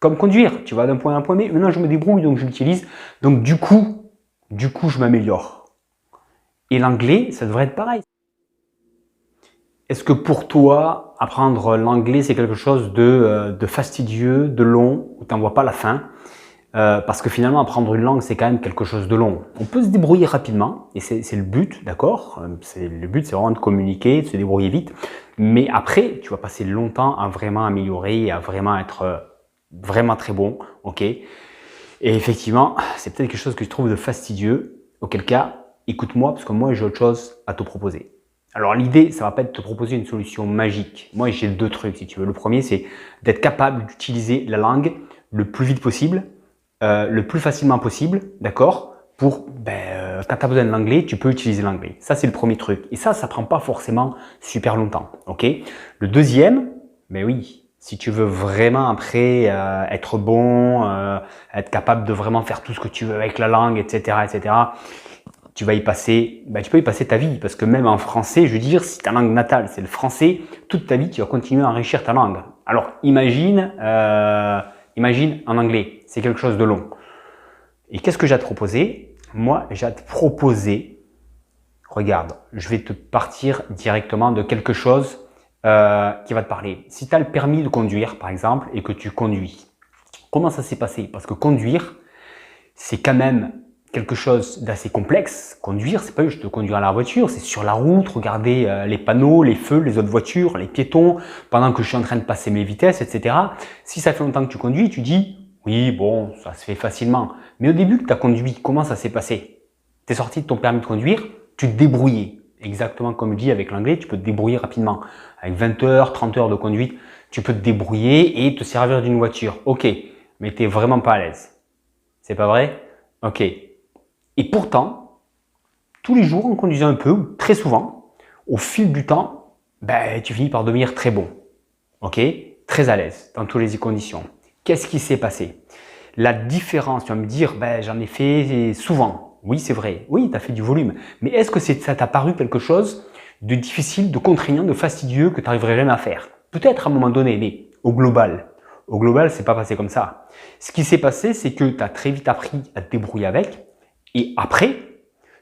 Comme conduire, tu vas d'un point A à un point B. Maintenant, je me débrouille, donc je l'utilise. Donc, du coup, je m'améliore. Et l'anglais, ça devrait être pareil. Est-ce que pour toi, apprendre l'anglais, c'est quelque chose de fastidieux, de long, où tu n'en vois pas la fin? Parce que finalement, apprendre une langue, c'est quand même quelque chose de long. On peut se débrouiller rapidement, et c'est le but, d'accord? Le but, c'est vraiment de communiquer, de se débrouiller vite. Mais après, tu vas passer longtemps à vraiment améliorer, à vraiment être vraiment très bon, ok? Et effectivement, c'est peut-être quelque chose que tu trouves de fastidieux. Auquel cas, écoute-moi, parce que moi, j'ai autre chose à te proposer. Alors l'idée, ça va pas être de te proposer une solution magique. Moi, j'ai deux trucs, si tu veux. Le premier, c'est d'être capable d'utiliser la langue le plus vite possible, le plus facilement possible, d'accord? Pour, quand tu as besoin de l'anglais, tu peux utiliser l'anglais. Ça, c'est le premier truc. Et ça prend pas forcément super longtemps, ok? Le deuxième, ben oui, si tu veux vraiment après être bon, être capable de vraiment faire tout ce que tu veux avec la langue, etc., tu vas y passer, tu peux y passer ta vie, parce que même en français, je veux dire, si ta langue natale, c'est le français, toute ta vie, tu vas continuer à enrichir ta langue. Alors, imagine en anglais, c'est quelque chose de long. Et qu'est-ce que j'ai à te proposer? Moi, j'ai à te proposer, regarde, je vais te partir directement de quelque chose qui va te parler. Si tu as le permis de conduire, par exemple, et que tu conduis, comment ça s'est passé? Parce que conduire, c'est quand même quelque chose d'assez complexe. Conduire, c'est pas juste de conduire la voiture, c'est sur la route, regarder les panneaux, les feux, les autres voitures, les piétons, pendant que je suis en train de passer mes vitesses, etc. Si ça fait longtemps que tu conduis, tu dis, oui, bon, ça se fait facilement. Mais au début que tu as conduit, comment ça s'est passé? Tu es sorti de ton permis de conduire, tu te débrouillais. Exactement comme je dis avec l'anglais, tu peux te débrouiller rapidement. Avec 20 heures, 30 heures de conduite, tu peux te débrouiller et te servir d'une voiture. Ok, mais tu n'es vraiment pas à l'aise. C'est pas vrai? Ok. Et pourtant, tous les jours, en conduisant un peu, très souvent, au fil du temps, tu finis par devenir très bon. Ok? Très à l'aise dans toutes les conditions. Qu'est-ce qui s'est passé? La différence, tu vas me dire, j'en ai fait souvent. Oui, c'est vrai. Oui, tu as fait du volume. Mais est-ce que ça t'a paru quelque chose de difficile, de contraignant, de fastidieux que tu n'arriverais jamais à faire? Peut-être à un moment donné, mais au global. Au global, c'est pas passé comme ça. Ce qui s'est passé, c'est que tu as très vite appris à te débrouiller avec. Et après,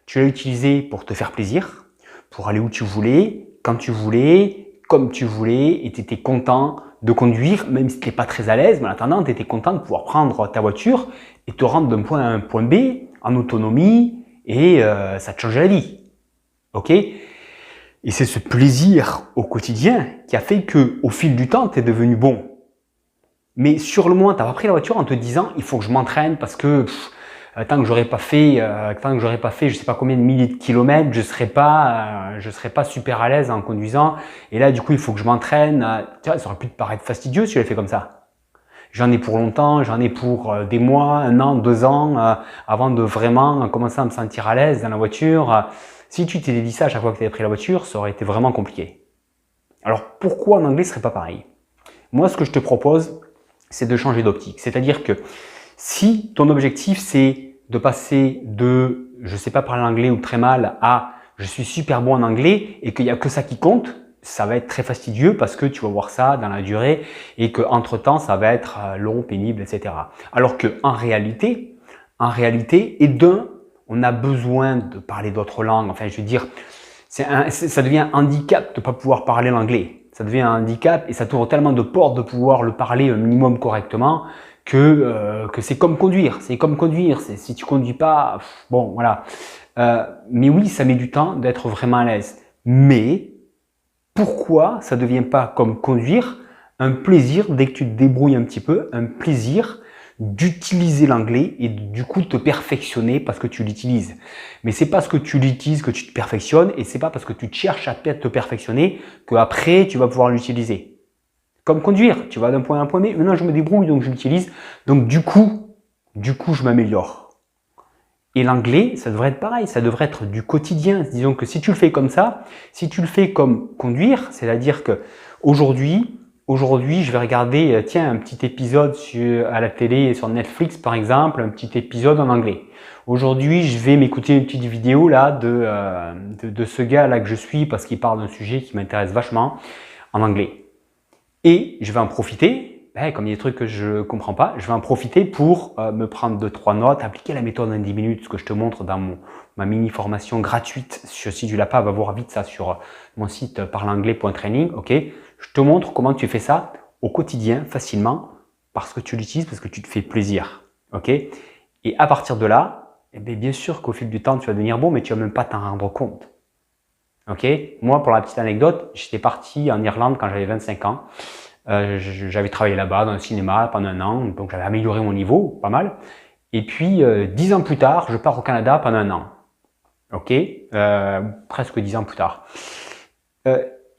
tu l'as utilisé pour te faire plaisir, pour aller où tu voulais, quand tu voulais, comme tu voulais, et tu étais content de conduire, même si tu n'étais pas très à l'aise, mais en attendant, tu étais content de pouvoir prendre ta voiture et te rendre d'un point A à un point B en autonomie, et ça te changeait la vie. Ok? Et c'est ce plaisir au quotidien qui a fait qu'au fil du temps, tu es devenu bon. Mais sur le moment, tu n'as pas pris la voiture en te disant, il faut que je m'entraîne parce que tant que j'aurais pas fait, je sais pas combien de milliers de kilomètres, je serais pas super à l'aise en conduisant. Et là, du coup, il faut que je m'entraîne. Ça aurait pu te paraître fastidieux si je l'avais fait comme ça. J'en ai pour longtemps, j'en ai pour des mois, 1 an, 2 ans, avant de vraiment commencer à me sentir à l'aise dans la voiture. Si tu t'étais dit ça à chaque fois que tu avais pris la voiture, ça aurait été vraiment compliqué. Alors, pourquoi en anglais ce serait pas pareil? Moi, ce que je te propose, c'est de changer d'optique. C'est-à-dire que si ton objectif, c'est de passer de « je sais pas parler anglais » ou très mal à « je suis super bon en anglais » et qu'il n'y a que ça qui compte, ça va être très fastidieux parce que tu vas voir ça dans la durée et qu'entre-temps, ça va être long, pénible, etc. Alors qu'en réalité, et d'un, on a besoin de parler d'autres langues. Enfin, je veux dire, ça devient un handicap de ne pas pouvoir parler l'anglais. Ça devient un handicap et ça t'ouvre tellement de portes de pouvoir le parler un minimum correctement que c'est comme conduire. C'est comme conduire. Si tu conduis pas, bon, voilà. Mais oui, ça met du temps d'être vraiment à l'aise. Mais pourquoi ça ne devient pas comme conduire un plaisir dès que tu te débrouilles un petit peu, un plaisir d'utiliser l'anglais et du coup te perfectionner parce que tu l'utilises. Mais c'est parce que tu l'utilises que tu te perfectionnes et c'est pas parce que tu cherches à te perfectionner qu'après tu vas pouvoir l'utiliser. Comme conduire, tu vas d'un point A à un point B, maintenant je me débrouille donc je l'utilise, donc du coup je m'améliore. Et l'anglais, ça devrait être pareil, ça devrait être du quotidien. Disons que si tu le fais comme ça, si tu le fais comme conduire, c'est-à-dire que aujourd'hui, je vais regarder un petit épisode à la télé, sur Netflix par exemple, un petit épisode en anglais. Aujourd'hui, je vais m'écouter une petite vidéo là de ce gars là que je suis parce qu'il parle d'un sujet qui m'intéresse vachement en anglais. Et je vais en profiter ben, comme il y a des trucs que je comprends pas, je vais en profiter pour me prendre 2-3 notes, appliquer la méthode en 10 minutes, ce que je te montre dans ma mini formation gratuite. Si tu l'as pas, va voir vite ça sur mon site parleanglais.training. Ok, je te montre comment tu fais ça au quotidien facilement parce que tu l'utilises, parce que tu te fais plaisir. Ok, et à partir de là, eh bien sûr qu'au fil du temps, tu vas devenir bon, mais tu vas même pas t'en rendre compte. Ok, moi, pour la petite anecdote, j'étais parti en Irlande quand j'avais 25 ans. J'avais travaillé là-bas dans le cinéma pendant un an, donc j'avais amélioré mon niveau, pas mal. Et puis, 10 ans plus tard, je pars au Canada pendant un an. Ok, presque 10 ans plus tard.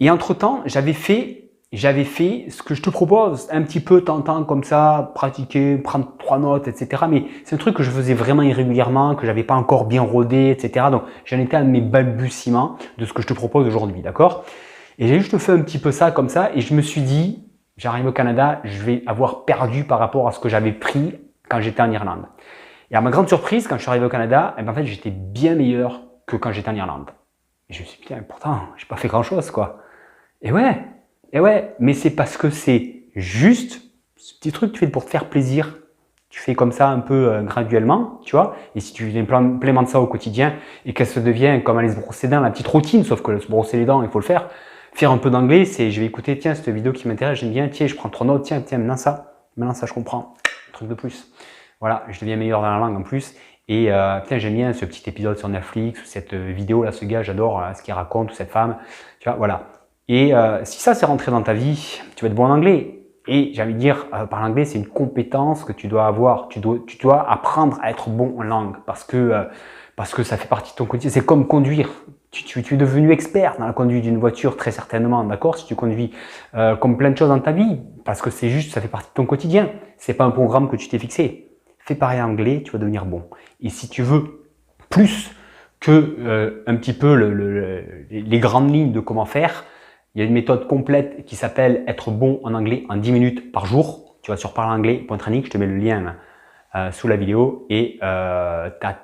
Et entre-temps, j'avais fait ce que je te propose, un petit peu tentant comme ça, pratiquer, prendre 3 notes, etc. Mais c'est un truc que je faisais vraiment irrégulièrement, que j'avais pas encore bien rodé, etc. Donc, j'en étais à mes balbutiements de ce que je te propose aujourd'hui, d'accord? Et j'ai juste fait un petit peu ça comme ça, et je me suis dit, j'arrive au Canada, je vais avoir perdu par rapport à ce que j'avais pris quand j'étais en Irlande. Et à ma grande surprise, quand je suis arrivé au Canada, en fait, j'étais bien meilleur que quand j'étais en Irlande. Et je me suis dit, putain, pourtant, j'ai pas fait grand chose, quoi. Et ouais, mais c'est parce que c'est juste ce petit truc que tu fais pour te faire plaisir. Tu fais comme ça un peu graduellement, tu vois. Et si tu implémentes ça au quotidien et qu'elle se devient comme aller se brosser les dents, la petite routine, sauf que se brosser les dents, il faut le faire. Faire un peu d'anglais, c'est je vais écouter, tiens, cette vidéo qui m'intéresse, j'aime bien, tiens, je prends 3 notes, tiens, maintenant ça, je comprends. Un truc de plus. Voilà, je deviens meilleur dans la langue en plus. Et putain, j'aime bien ce petit épisode sur Netflix, ou cette vidéo là, ce gars, j'adore ce qu'il raconte, ou cette femme. Tu vois, voilà. Et si ça c'est rentré dans ta vie, tu vas être bon en anglais. Et j'ai envie de dire, parler anglais, c'est une compétence que tu dois avoir. Tu dois apprendre à être bon en langue parce que ça fait partie de ton quotidien. C'est comme conduire. Tu es devenu expert dans la conduite d'une voiture, très certainement, d'accord? Si tu conduis comme plein de choses dans ta vie, parce que c'est juste, ça fait partie de ton quotidien. C'est pas un programme que tu t'es fixé. Fais pareil en anglais, tu vas devenir bon. Et si tu veux plus que un petit peu les grandes lignes de comment faire, il y a une méthode complète qui s'appelle être bon en anglais en 10 minutes par jour. Tu vas sur parleanglais.training, je te mets le lien sous la vidéo et tu as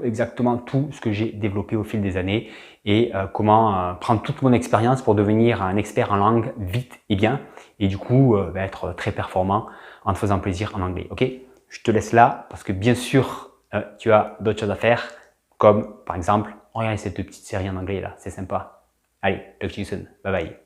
exactement tout ce que j'ai développé au fil des années et comment prendre toute mon expérience pour devenir un expert en langue vite et bien et du coup être très performant en te faisant plaisir en anglais. Ok, je te laisse là parce que bien sûr tu as d'autres choses à faire comme par exemple regarder cette petite série en anglais là, c'est sympa. Allez, talk to you soon. Bye bye.